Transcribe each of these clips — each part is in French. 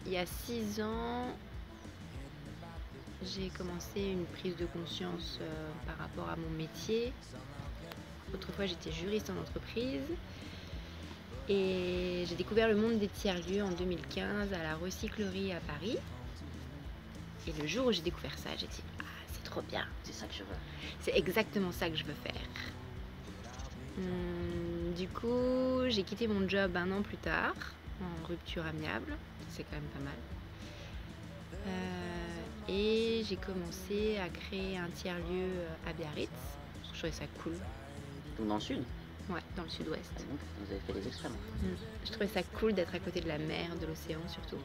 Il y a 6 ans, j'ai commencé une prise de conscience par rapport à mon métier. Autrefois, j'étais juriste en entreprise et j'ai découvert le monde des tiers-lieux en 2015 à la recyclerie à Paris. Et le jour où j'ai découvert ça, j'ai dit « Ah, c'est trop bien, C'est ça que je veux. c'est exactement ça que je veux faire ». Du coup, j'ai quitté mon job 1 an plus tard, en rupture amiable, c'est quand même pas mal. Et j'ai commencé à créer un tiers-lieu à Biarritz, parce que je trouvais ça cool. Donc dans le sud? Ouais, dans le sud-ouest. Ah, donc vous avez fait les extrêmes. Je trouvais ça cool d'être à côté de la mer, de l'océan surtout.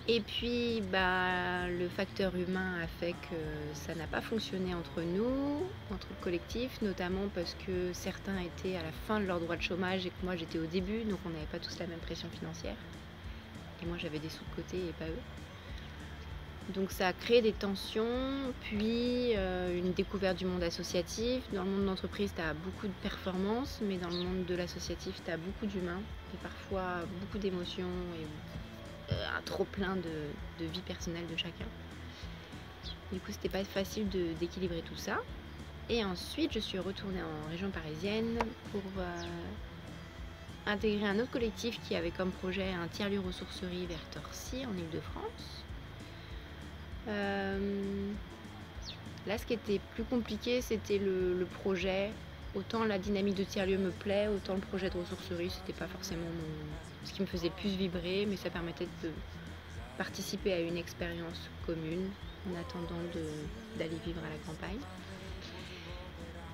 Et puis, le facteur humain a fait que ça n'a pas fonctionné entre nous, entre le collectif, notamment parce que certains étaient à la fin de leur droit de chômage et que moi j'étais au début, donc on n'avait pas tous la même pression financière. Et moi j'avais des sous de côté et pas eux. Donc ça a créé des tensions, puis une découverte du monde associatif. Dans le monde de l'entreprise, tu as beaucoup de performances, mais dans le monde de l'associatif, tu as beaucoup d'humains et parfois beaucoup d'émotions et un trop plein de vie personnelle de chacun. Du coup, c'était pas facile d'équilibrer tout ça. Et ensuite, je suis retournée en région parisienne pour intégrer un autre collectif qui avait comme projet un tiers-lieu ressourcerie vers Torcy, en Île-de-France. Là, ce qui était plus compliqué, c'était le projet. Autant la dynamique de tiers-lieu me plaît, autant le projet de ressourcerie, c'était pas forcément ce qui me faisait le plus vibrer, mais ça permettait de participer à une expérience commune en attendant d'aller vivre à la campagne.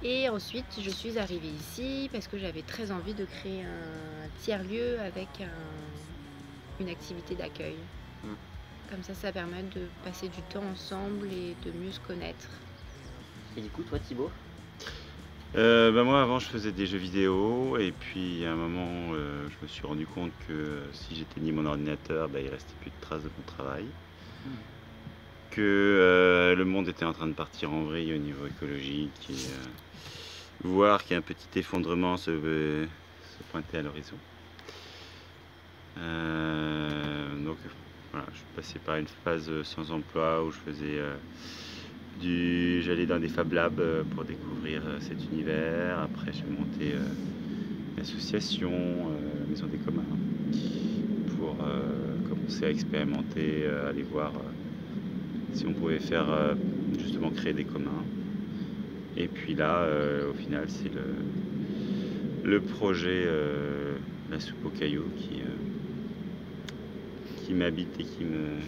Et ensuite, je suis arrivée ici parce que j'avais très envie de créer un tiers-lieu avec une activité d'accueil. Comme ça permet de passer du temps ensemble et de mieux se connaître. Et du coup, toi, Thibaut? Moi, avant, je faisais des jeux vidéo, et puis à un moment, je me suis rendu compte que si j'éteignais mon ordinateur, il restait plus de traces de mon travail. Que le monde était en train de partir en vrille au niveau écologique, et voir qu'il y a un petit effondrement se pointer à l'horizon. Donc voilà, je passais par une phase sans emploi où je faisais j'allais dans des Fab Labs pour découvrir cet univers. Après, j'ai monté une association, Maison des communs, pour commencer à expérimenter, aller voir si on pouvait faire justement créer des communs. Et puis là, au final, c'est le projet La Soupe aux Cailloux qui m'habite et qui me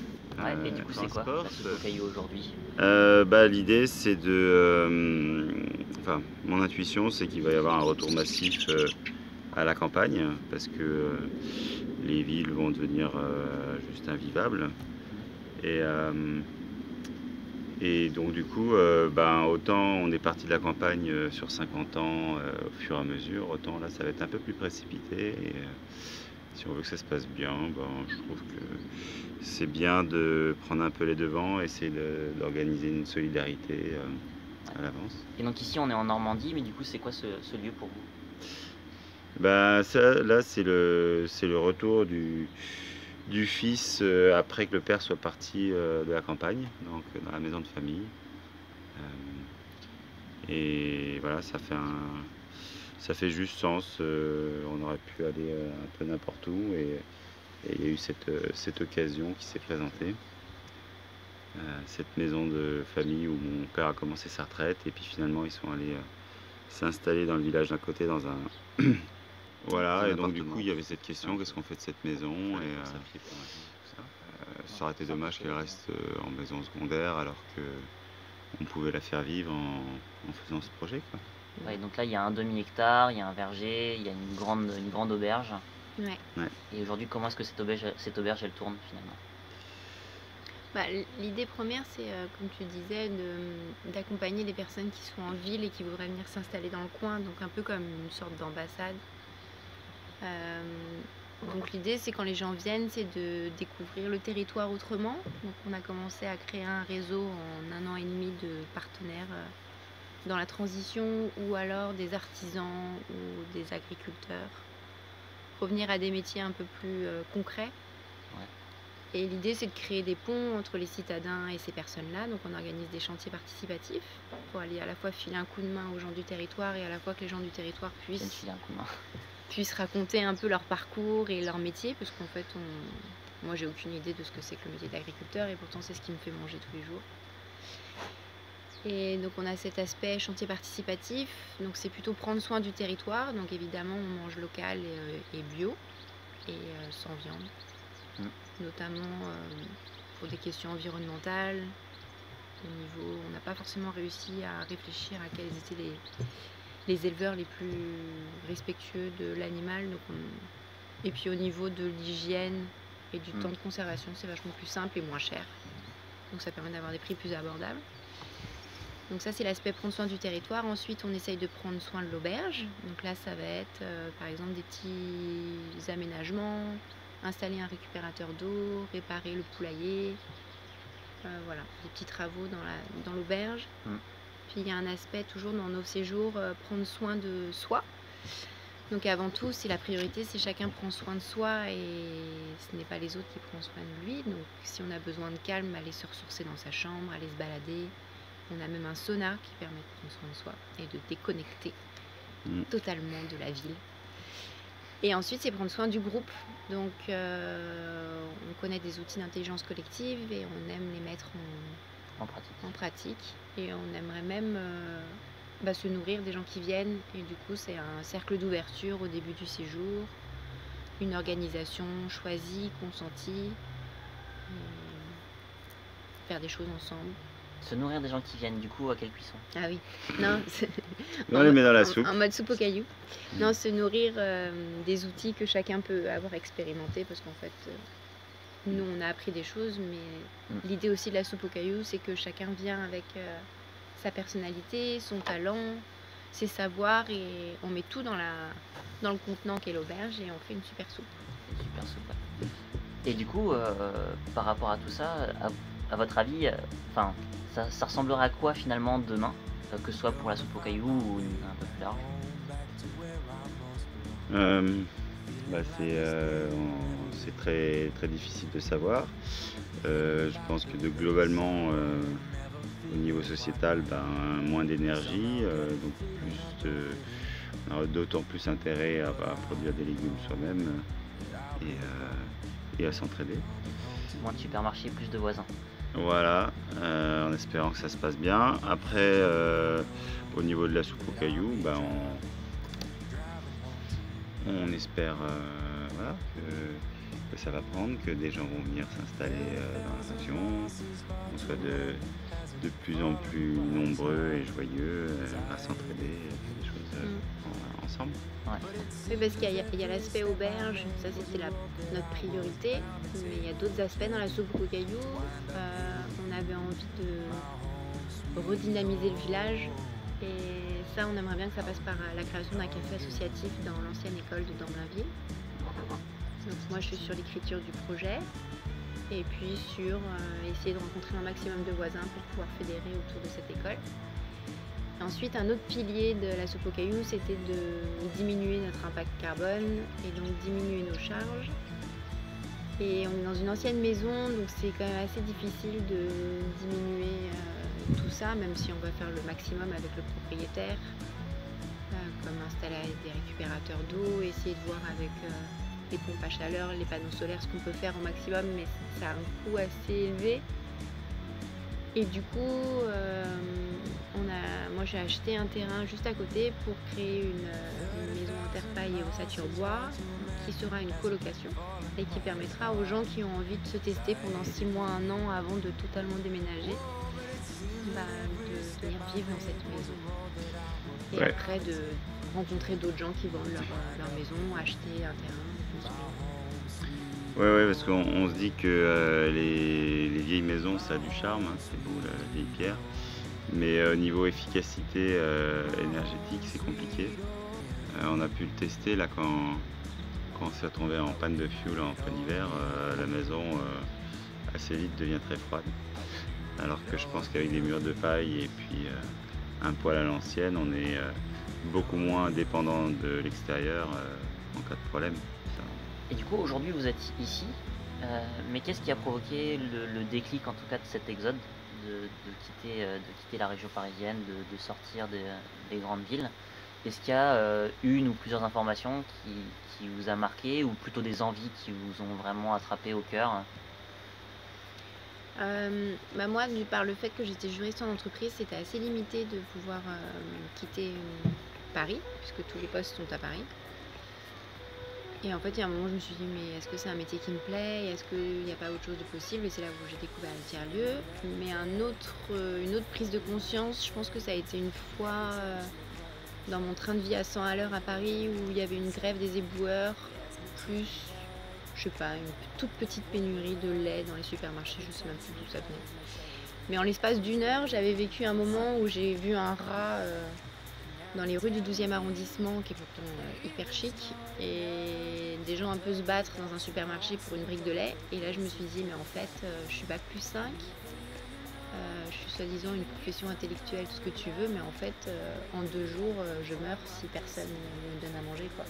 et du coup, c'est quoi La Soupe aux Cailloux aujourd'hui? L'idée, c'est mon intuition, c'est qu'il va y avoir un retour massif à la campagne, parce que les villes vont devenir juste invivables. Et donc du coup, autant on est parti de la campagne sur 50 ans au fur et à mesure, autant là ça va être un peu plus précipité. Et si on veut que ça se passe bien, je trouve que c'est bien de prendre un peu les devants, essayer d'organiser une solidarité à l'avance. Et donc ici on est en Normandie, mais du coup c'est quoi ce lieu pour vous? Là c'est le retour du fils après que le père soit parti de la campagne, donc dans la maison de famille. Et voilà, ça fait juste sens. On aurait pu aller un peu n'importe où, et il y a eu cette occasion qui s'est présentée. Cette maison de famille où mon père a commencé sa retraite, et puis finalement ils sont allés s'installer dans le village d'à côté, dans un voilà, et donc du coup il y avait cette question, qu'est-ce qu'on fait de cette maison, et ça aurait été dommage qu'elle reste en maison secondaire alors que on pouvait la faire vivre en faisant ce projet, quoi. Ouais, donc là il y a un demi-hectare, il y a un verger, il y a une grande auberge. Ouais. Et aujourd'hui, comment est-ce que cette auberge elle tourne finalement? L'idée première, c'est, comme tu disais, d'accompagner les personnes qui sont en ville et qui voudraient venir s'installer dans le coin, donc un peu comme une sorte d'ambassade. Donc l'idée, c'est quand les gens viennent, c'est de découvrir le territoire autrement. Donc on a commencé à créer un réseau en 1 an et demi de partenaires dans la transition, ou alors des artisans ou des agriculteurs revenir à des métiers un peu plus concrets. Et l'idée, c'est de créer des ponts entre les citadins et ces personnes-là. Donc on organise des chantiers participatifs pour aller à la fois filer un coup de main aux gens du territoire et à la fois que les gens du territoire puissent raconter un peu leur parcours et leur métier, parce qu'en fait, moi, j'ai aucune idée de ce que c'est que le métier d'agriculteur, et pourtant, c'est ce qui me fait manger tous les jours. Et donc, on a cet aspect chantier participatif. Donc, c'est plutôt prendre soin du territoire. Donc, évidemment, on mange local et bio et sans viande, notamment pour des questions environnementales. On n'a pas forcément réussi à réfléchir à quels étaient les éleveurs les plus respectueux de l'animal. Et puis au niveau de l'hygiène et du temps de conservation, c'est vachement plus simple et moins cher. Donc ça permet d'avoir des prix plus abordables. Donc ça, c'est l'aspect prendre soin du territoire. Ensuite, on essaye de prendre soin de l'auberge. Donc là, ça va être par exemple des petits aménagements, installer un récupérateur d'eau, réparer le poulailler. Voilà, des petits travaux dans l'auberge. Puis il y a un aspect toujours dans nos séjours, prendre soin de soi. Donc avant tout, c'est la priorité, c'est chacun prend soin de soi et ce n'est pas les autres qui prennent soin de lui. Donc si on a besoin de calme, aller se ressourcer dans sa chambre, aller se balader. On a même un sauna qui permet de prendre soin de soi et de déconnecter totalement de la ville. Et ensuite, c'est prendre soin du groupe. Donc on connaît des outils d'intelligence collective et on aime les mettre en pratique. Et on aimerait même se nourrir des gens qui viennent. Et du coup, c'est un cercle d'ouverture au début du séjour, une organisation choisie, consentie, faire des choses ensemble. Se nourrir des gens qui viennent, du coup, à quelle cuisson? Ah oui, non, On les met dans la soupe. En mode soupe aux cailloux. Non, se nourrir des outils que chacun peut avoir expérimenté, parce qu'en fait, nous, on a appris des choses, mais l'idée aussi de la soupe aux cailloux, c'est que chacun vient avec sa personnalité, son talent, ses savoirs, et on met tout dans le contenant qu'est l'auberge, et on fait une super soupe. Super soupe, ouais. Et du coup, par rapport à tout ça, à votre avis, ça ressemblera à quoi finalement demain, que ce soit pour la soupe aux cailloux ou un peu plus large? C'est très, très difficile de savoir. Je pense que globalement, au niveau sociétal, moins d'énergie, donc on aura d'autant plus intérêt à produire des légumes soi-même et à s'entraider. Moins de supermarchés, plus de voisins. Voilà, en espérant que ça se passe bien. Après, au niveau de la soupe aux cailloux, on espère que ça va prendre, que des gens vont venir s'installer dans la région, qu'on soit de plus en plus nombreux et joyeux à s'entraider, à faire des choses ensemble. Ouais. Oui, parce qu'il y a l'aspect auberge, ça c'était notre priorité, mais il y a d'autres aspects dans la soupe aux cailloux. On avait envie de redynamiser le village, et ça, on aimerait bien que ça passe par la création d'un café associatif dans l'ancienne école de Dambainville. Donc moi, je suis sur l'écriture du projet, et puis sur essayer de rencontrer un maximum de voisins pour pouvoir fédérer autour de cette école. Ensuite, un autre pilier de la soupe aux cailloux, c'était de diminuer notre impact carbone et donc diminuer nos charges. Et on est dans une ancienne maison, donc c'est quand même assez difficile de diminuer tout ça, même si on va faire le maximum avec le propriétaire, comme installer des récupérateurs d'eau, essayer de voir avec les pompes à chaleur, les panneaux solaires, ce qu'on peut faire au maximum, mais ça a un coût assez élevé. Et du coup, moi j'ai acheté un terrain juste à côté pour créer une maison en terre paille et ossature bois qui sera une colocation et qui permettra aux gens qui ont envie de se tester pendant 6 mois, 1 an avant de totalement déménager, de venir vivre dans cette maison. Et après de rencontrer d'autres gens qui vendent leur maison, acheter un terrain, construire. Ouais, parce qu'on se dit que les vieilles maisons, ça a du charme, hein, c'est beau la vieille pierre, mais au niveau efficacité énergétique, c'est compliqué. On a pu le tester là quand on s'est retrouvé en panne de fuel en plein hiver, la maison assez vite devient très froide. Alors que je pense qu'avec des murs de paille et puis un poêle à l'ancienne, on est beaucoup moins dépendant de l'extérieur en cas de problème. Ça. Et du coup, aujourd'hui, vous êtes ici, mais qu'est-ce qui a provoqué le déclic, en tout cas, de cet exode, de quitter la région parisienne, de sortir des grandes villes? Est-ce qu'il y a une ou plusieurs informations qui vous a marqué, ou plutôt des envies qui vous ont vraiment attrapé au cœur? Moi, par le fait que j'étais juriste en entreprise, c'était assez limité de pouvoir quitter Paris, puisque tous les postes sont à Paris. Et en fait, il y a un moment, je me suis dit, mais est-ce que c'est un métier qui me plaît? Est-ce qu'il n'y a pas autre chose de possible? Et c'est là où j'ai découvert le tiers-lieu. Mais une autre prise de conscience, je pense que ça a été une fois dans mon train de vie à 100 à l'heure à Paris, où il y avait une grève des éboueurs, plus, je sais pas, une toute petite pénurie de lait dans les supermarchés, je sais même plus d'où ça venait. Mais en l'espace d'une heure, j'avais vécu un moment où j'ai vu un rat dans les rues du 12e arrondissement, qui est pourtant hyper chic, et des gens un peu se battre dans un supermarché pour une brique de lait. Et là, je me suis dit, mais en fait, je suis bac plus 5, je suis soi-disant une profession intellectuelle, tout ce que tu veux, mais en fait, en 2 jours, je meurs si personne ne me donne à manger, quoi.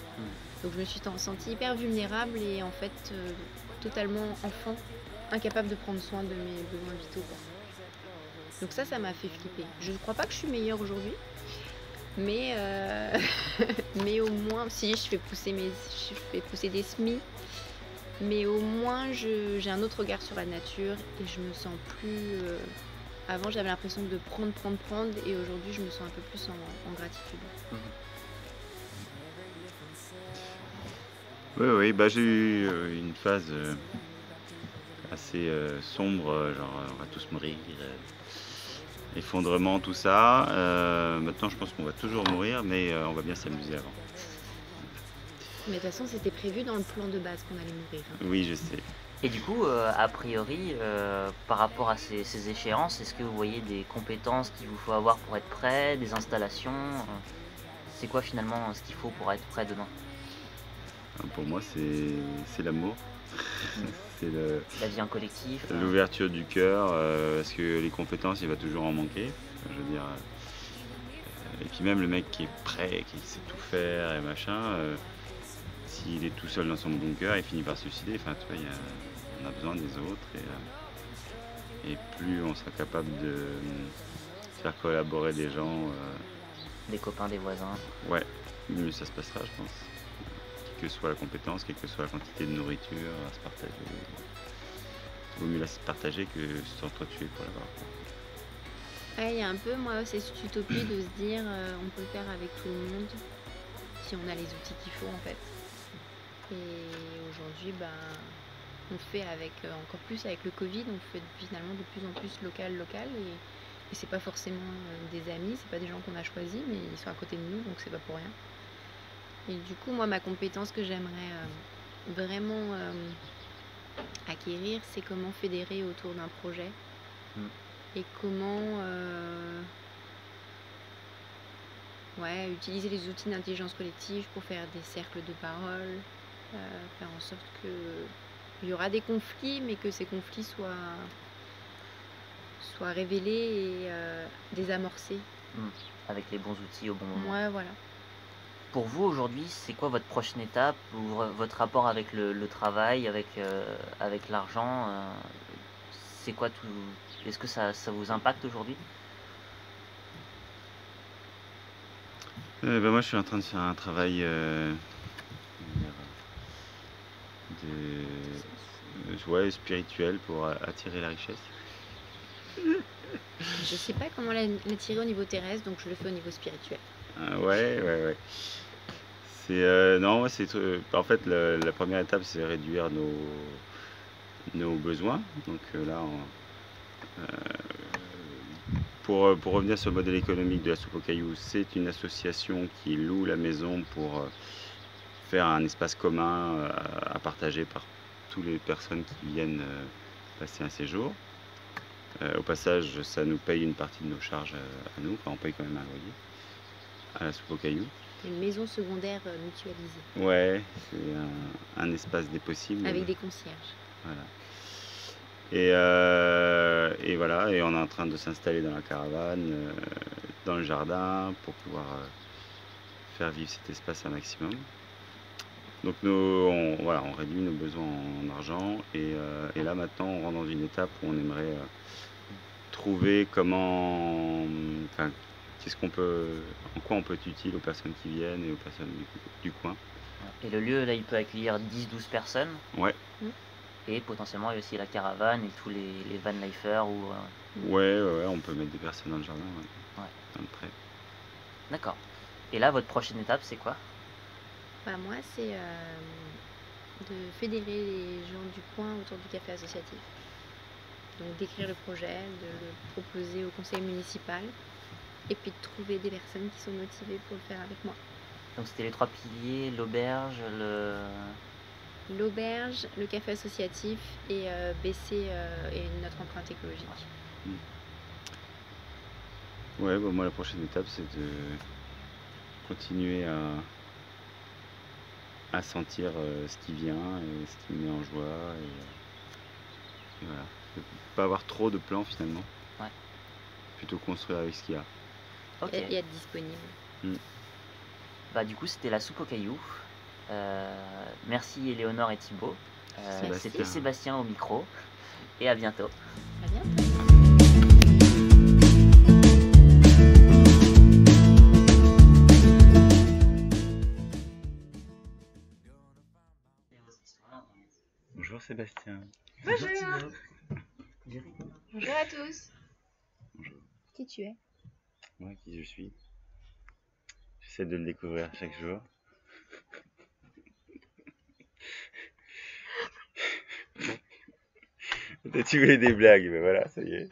Donc je me suis sentie hyper vulnérable et en fait, totalement enfant, incapable de prendre soin de mes besoins vitaux, quoi. Donc ça m'a fait flipper. Je ne crois pas que je suis meilleure aujourd'hui, mais, mais au moins, si je fais pousser des semis, mais au moins j'ai un autre regard sur la nature et je me sens plus... avant, j'avais l'impression de prendre, et aujourd'hui, je me sens un peu plus en gratitude. Oui, bah, j'ai eu une phase assez sombre, genre on va tous mourir, effondrement, tout ça. Maintenant, je pense qu'on va toujours mourir, mais on va bien s'amuser avant. Mais de toute façon, c'était prévu dans le plan de base qu'on allait mourir. Oui, je sais. Et du coup, a priori, par rapport à ces échéances, est-ce que vous voyez des compétences qu'il vous faut avoir pour être prêt, des installations? C'est quoi finalement ce qu'il faut pour être prêt demain? Pour moi, c'est l'amour. C'est La vie en collectif? l'ouverture du cœur, parce que les compétences, il va toujours en manquer. Je veux dire, et puis même le mec qui est prêt, qui sait tout faire et machin, s'il est tout seul dans son bunker, il finit par se suicider. Enfin, tu vois, on a besoin des autres, et plus on sera capable de faire collaborer des gens, Des copains, des voisins? ouais, mieux ça se passera, je pense. Quelle que soit la compétence, quelle que soit la quantité de nourriture à se partager. Il vaut mieux la se partager que s'entretuer pour l'avoir. Il y a un peu, moi, c'est cette utopie de se dire on peut le faire avec tout le monde si on a les outils qu'il faut, en fait. Et aujourd'hui, on fait avec encore plus avec le Covid, on fait finalement de plus en plus local, et c'est pas forcément des amis, c'est pas des gens qu'on a choisis, mais ils sont à côté de nous, donc c'est pas pour rien. Et du coup, moi, ma compétence que j'aimerais vraiment acquérir, c'est comment fédérer autour d'un projet et comment utiliser les outils d'intelligence collective pour faire des cercles de parole, faire en sorte qu'il y aura des conflits, mais que ces conflits soient révélés et désamorcés. Avec les bons outils au bon moment. Ouais, voilà. Pour vous, aujourd'hui, c'est quoi votre prochaine étape, ou votre rapport avec le travail, avec l'argent? C'est quoi tout? Est-ce que ça vous impacte aujourd'hui? Moi, je suis en train de faire un travail spirituel pour attirer la richesse. Je sais pas comment l'attirer au niveau terrestre, donc je le fais au niveau spirituel. Ouais. Non, en fait, la première étape, c'est réduire nos besoins. Donc là, pour revenir sur le modèle économique de la soupe aux cailloux, c'est une association qui loue la maison pour faire un espace commun à partager par toutes les personnes qui viennent passer un séjour. Au passage, ça nous paye une partie de nos charges à nous, enfin, on paye quand même un loyer à la soupe aux cailloux. Une maison secondaire mutualisée. Ouais, c'est un espace des possibles. Avec des concierges. Voilà. Et voilà, et on est en train de s'installer dans la caravane, dans le jardin, pour pouvoir faire vivre cet espace un maximum. Donc voilà, on réduit nos besoins en argent et là maintenant on rentre dans une étape où on aimerait trouver comment, enfin, en quoi on peut être utile aux personnes qui viennent et aux personnes du coin. Et le lieu, là, il peut accueillir 10-12 personnes. Ouais, Et potentiellement, il y a aussi la caravane et tous les vanlifers ou... ouais, on peut mettre des personnes dans le jardin, Ouais. dans le pré. D'accord. Et là, votre prochaine étape, c'est quoi? Bah, moi, c'est de fédérer les gens du coin autour du café associatif. Donc d'écrire le projet, de le proposer au conseil municipal et puis de trouver des personnes qui sont motivées pour le faire avec moi. Donc c'était les 3 piliers, l'auberge, L'auberge, le café associatif et baisser notre empreinte écologique. Ouais, bah, moi la prochaine étape c'est de continuer à sentir ce qui vient et ce qui me met en joie et voilà. De pas avoir trop de plans finalement. Ouais. Plutôt construire avec ce qu'il y a. Ok. Et être disponible. Bah du coup c'était la soupe aux cailloux. Merci Éléonore et Thibaut. C'était Sébastien au micro. Et à bientôt. À bientôt. Bonjour Sébastien. Bonjour. Bonjour à tous. Bonjour. Qui tu es? Moi, qui je suis. J'essaie de le découvrir chaque jour. Peut-être tu voulais des blagues, mais voilà, ça y est.